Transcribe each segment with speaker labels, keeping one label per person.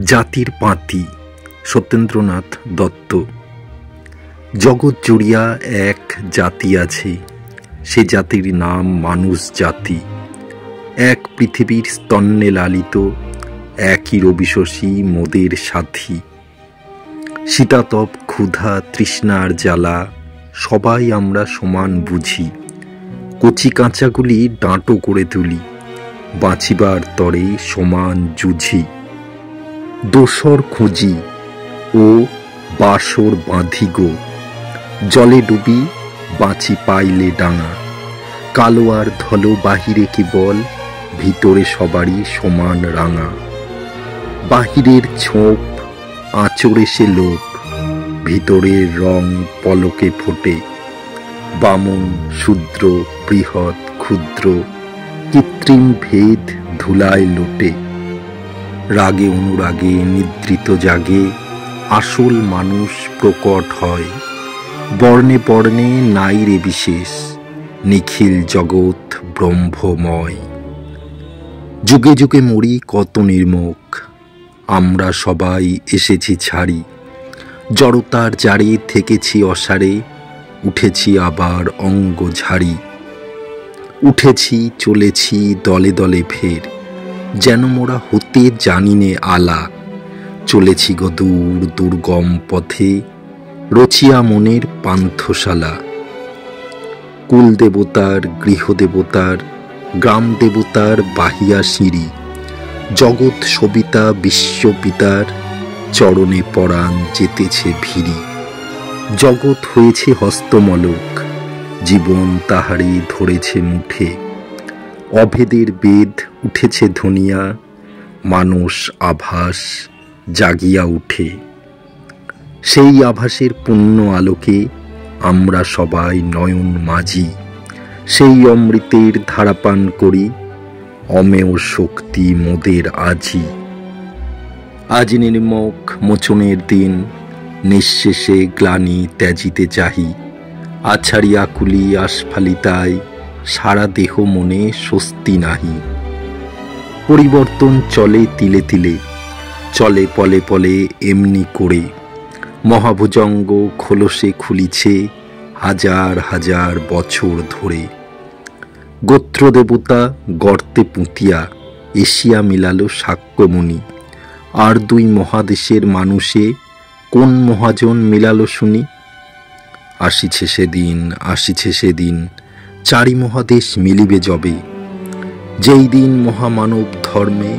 Speaker 1: জাতির পাঁতি সত্যেন্দ্রনাথ দত্ত। জগৎ জুড়িয়া এক জাতি আছে, সে জাতির নাম মানুষ জাতি। এক পৃথিবীর স্তন্যে লালিত, একই রবিশশী মোদের সাথী। শীতাতপ ক্ষুধা তৃষ্ণার জ্বালা সবাই আমরা সমান বুঝি। কচি কাঁচাগুলি ডাঁটো করে তুলি, বাঁচিবার তরে সমান যুঝি। দোসর খুঁজি ও বাসর বাঁধি গো, জলে ডুবি বাঁচি পাইলে ডাঙা। কালো আর ধলো বাহিরে কেবল, ভিতরে সবারই সমান রাঙা। বাহিরের ছোপ আঁচড়ে সে লোপ, ভিতরের রং পলকে ফোটে। বামন শূদ্র বৃহৎ ক্ষুদ্র, কৃত্রিম ভেদ ধুলায় লোটে। রাগে অনুরাগে নিদ্রিত জাগে, আসল মানুষ প্রকট হয়। বর্ণে বর্ণে নাই রে বিশেষ, নিখিল জগৎ ব্রহ্মময়। যুগে যুগে মরি কত নির্মুখ, আমরা সবাই এসেছি ছাড়ি। জড়তার জারে থেকেছি অসারে, উঠেছি আবার অঙ্গ ঝাড়ি। উঠেছি চলেছি দলে দলে ফের, যেন মোরা হতে জানিনে আলা। চলেছি গো দূর দুর্গম পথে, রচিয়া মনের পান্থশালা। কুল দেবতার গৃহদেবতার, গ্রাম দেবতার বাহিয়া সিঁড়ি। জগৎ সবিতা বিশ্বপিতার, চরণে পরাণ যেতেছে ভিড়ি। জগৎ হয়েছে হস্তমলক, জীবন তাহারই ধরেছে মুঠে। অভেদের বেদ উঠেছে ধনিয়া, মানুষ আভাস জাগিয়া উঠে। সেই আভাসের পূর্ণ আলোকে আমরা সবাই নয়ন মাঝি। সেই অমৃতের ধারাপান করি, অমেয় শক্তি মোদের আজি। আজ নির্মোক মোচনের দিন, নিঃশেষে গ্লানি ত্যাজিতে চাহি। আছাড়ি আকুলি আস্ফালিতায়, সারা দেহ মনে স্বস্তি নাহি। পরিবর্তন চলে তিলে তিলে, চলে পলে পলে এমনি করে। মহাভুজঙ্গ খোলসে খুলিছে, হাজার হাজার বছর ধরে। গোত্রদেবতা গর্তে পুঁতিয়া, এশিয়া মিলালো সাক্ষ্যমণি। আর দুই মহাদেশের মানুষে, কোন মহাজন মিলালো শুনি। আসিছে সেদিন আসিছে সেদিন, চারি মহাদেশ মিলিবে যবে। যেই দিন মহামানব ধর্মে,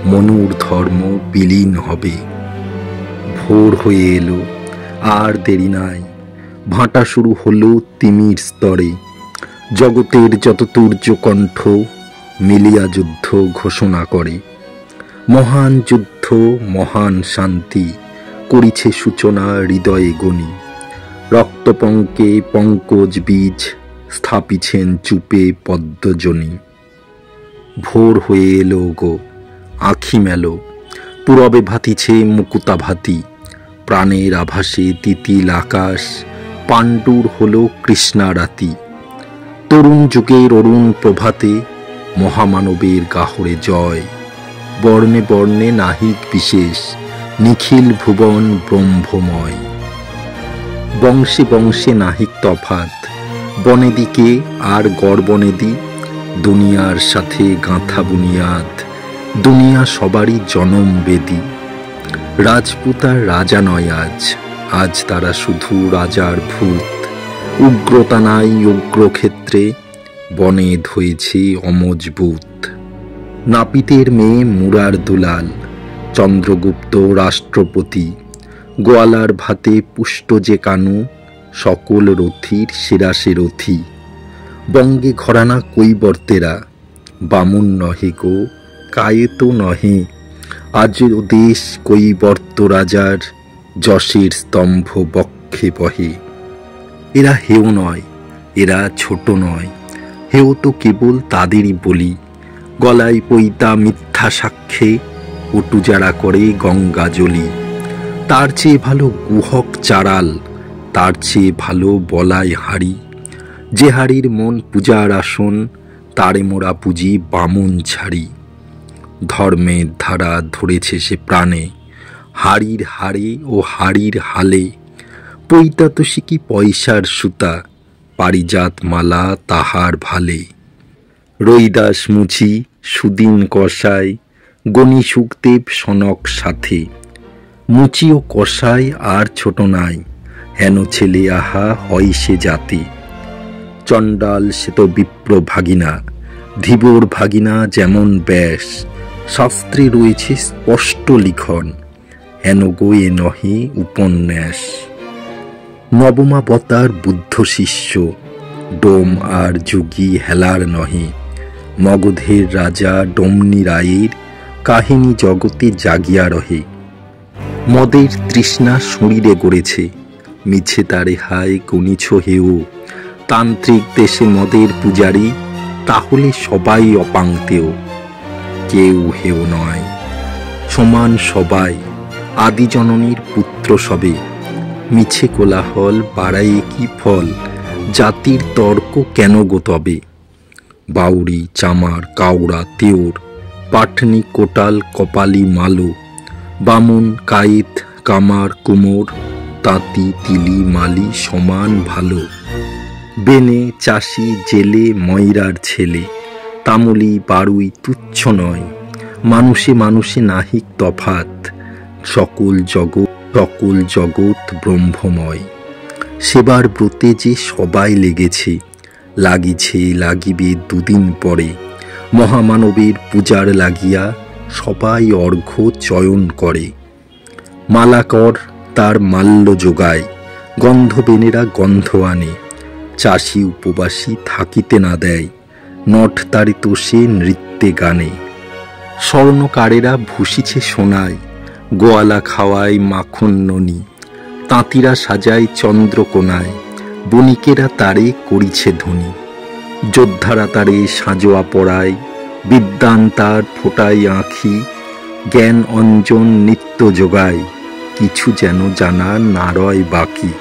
Speaker 1: মনুর ধর্ম বিলীন হবে। ভোর হয়ে এলো, আর দেরি নাই, ভাঁটা শুরু হলো তিমির স্তরে। জগতের যত তুর্য কণ্ঠ, মিলিয়া যুদ্ধ ঘোষণা করে। মহান যুদ্ধ মহান শান্তি, করিছে সূচনা হৃদয়ে গণি। রক্তপঙ্কে পঙ্কজ বীজ, স্থাপিছেন চুপে পদ্মজনি। ভোর হয়ে এলো গো, আঁখি মেলো, পূরবে ভাতিছে মুকুতা ভাতি। প্রাণের আভাসে তিতিল আকাশ, পাণ্ডুর হলো কৃষ্ণা রাতি। তরুণ যুগের অরুণ প্রভাতে, মহামানবের গাহরে জয়। বর্ণে বর্ণে নাহিক বিশেষ, নিখিল ভুবন ব্রহ্মময়। বংশে বংশে নাহিক তফাত, বনেদিকে আর গড় বনেদি। দুনিয়ার সাথে গাঁথা বুনিয়াদ, দুনিয়া সবারই জনম বেদি। রাজপুত আর রাজা নয় আজ, আজ তারা শুধু রাজার ভূত। উগ্রতা নাই উগ্রক্ষেত্রে, বনে ধয়েছে অমজবুত। নাপিতের মেয়ে মুরার দুলাল, চন্দ্রগুপ্ত রাষ্ট্রপতি। গোয়ালার ভাতে পুষ্ট যে কানু, সকল রথীর সেরা সে রথী। বঙ্গে ঘরানা কৈবর্তেরা, বামুন নহে গো কায়েত নহে। আজ দেশ কৈবর্ত রাজার, যশের স্তম্ভ বক্ষে বহে। এরা হেও নয়, এরা ছোট নয়, হেও তো কেবল তাদেরই বলি। গলায় পৈতা মিথ্যা সাক্ষ্যে, পটু যারা করে গঙ্গা জলি। তার চেয়ে ভালো গুহক চারাল, তার চেয়ে ভালো বলাই হাড়ি। যে হাড়ির মন পূজার আসন, তারে মোরা পুজি বামুন ছাড়ি। ধর্মের ধারা ধরেছে সে প্রাণে, হাড়ির হাড়ে ও হাড়ির হালে, পৈতা তো শিকি পয়সার সুতা, পারিজাত মালা তাহার ভালে। রৈদাস মুছি সুদিন কষাই, গণি সুখদেব সনক সাথে, মুচি ও কষাই আর ছোট নাই, হেন ছেলে আহা হয় সে জাতি। চণ্ডাল সে তো বিপ্র ভাগিনা, ধীবর ভাগিনা যেমন ব্যাস, শাস্ত্রে রয়েছে স্পষ্ট লিখন, হেন গো এ নহে উপন্যাস। নবমাবতার বুদ্ধ শিষ্য, ডোম আর যোগী হেলার নহে, মগধের রাজা ডমনি রায়ের কাহিনী জগতে জাগিয়া রহে। মদের তৃষ্ণা শরীরে গড়েছে, মিছে তারে হায় গণিছ হেও, তান্ত্রিক দেশে মদের পূজারী, তাহলে সবাই অপাংতেও। কেউ হেও নয়, সমান সবাই, আদি জননীর পুত্র সবে, মিছে কোলাহল বাড়াইয়ে কি ফল, জাতির তর্ক কেন গো তবে। বাউরি চামার কাউড়া তেওর, পাটনি কোটাল কপালি মালো, বামুন কায়েত কামার কুমোর, তাঁতি তিলি মালি সমান ভালো। বেনে চাষি জেলে ময়রার ছেলে, তামলি বারুই তুচ্ছ নয়, মানুষে মানুষে নাহিক তফাত, সকল জগৎ ব্রহ্মময়। সেবার ব্রতে যে সবাই লেগেছে, লাগিবে দুদিন পরে, মহামানবের পূজার লাগিয়া সবাই অর্ঘ্য চয়ন করে। মালাকর তার মাল্য যোগায়, গন্ধবেনেরা গন্ধ আনে, চাষি উপবাসী থাকিতে না দেয়, নট তারে তোষে নৃত্যে গানে। স্বর্ণকারেরা ভূষিছে সোনায়, গোয়ালা খাওয়ায় মাখন ননি, তাঁতিরা সাজায় চন্দ্রকোনায়, বণিকেরা তারে করিছে ধনী। যোদ্ধারা তারে সাঁজোয়া পড়ায়, বিদ্বান তার ফোটায় আঁখি, জ্ঞান অঞ্জন নিত্য যোগায়, কিছু যেন জানা না রয় বাকি।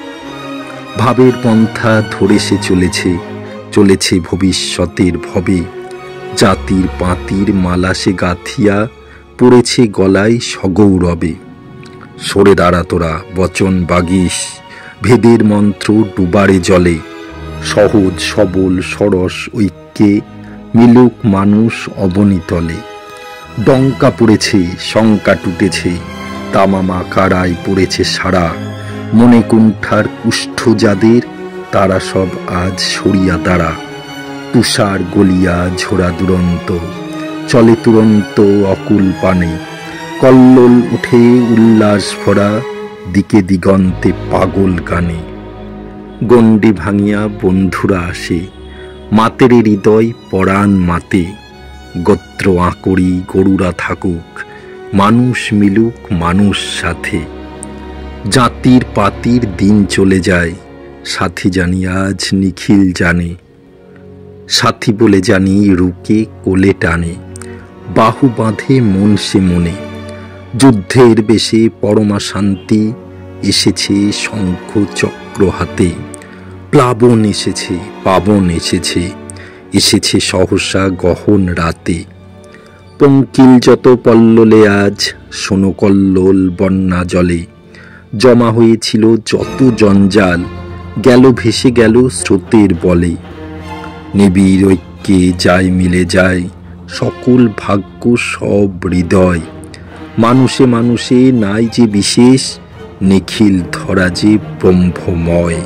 Speaker 1: ভাবের পন্থা ধরে সে চলেছে ভবিষ্যতের ভবে, জাতির পাতির মালা সে গাঁথিয়া পড়েছে গলায় সগৌরবে। সরে দাঁড়া তোরা বচন বাগিস, ভেদের মন্ত্র ডুবারে জলে, সহজ সবল সরস ঐক্যে মিলুক মানুষ অবনীতলে। ডঙ্কা পড়েছে শঙ্কা টুটেছে, তামামা কারায় পড়েছে সারা, মনে কুণ্ঠার কুষ্ঠ যাদের, তারা সব আজ সরিয়া দাঁড়া। তুষার গলিয়া ঝোড়া দুরন্ত, চলে তুরন্ত অকুল পানে, কল্লোল উঠে উল্লাস ভরা, দিকে দিগন্তে পাগল গানে। গণ্ডি ভাঙিয়া বন্ধুরা আসে, মাতের হৃদয় পরাণ মাতে, গোত্র আঁকড়ি গরুরা থাকুক, মানুষ মিলুক মানুষ সাথে। জাতির পাতির দিন চলে যায়, সাথী জানি আজ নিখিল জানে, সাথী বলে জানি রুকে কোলে টানে, বাহু বাঁধে মন সে মনে। যুদ্ধের বেশে পরমা শান্তি, এসেছে শঙ্খ চক্র হাতে, প্লাবন এসেছে পাবন এসেছে সহসা গহন রাতে। পঙ্কিল যত পল্ললে আজ, শোনো কল্লোল বন্যা জলে, জমা হয়েছিল যত জঞ্জাল, গেল ভেসে গেল স্রোতের বলে। নিবিড় ঐক্যে যায় মিলে যায়, সকল ভাগ্য সব হৃদয়, মানুষে মানুষে নাই যে বিশেষ, নিখিল ধরা যে ব্রহ্মময়।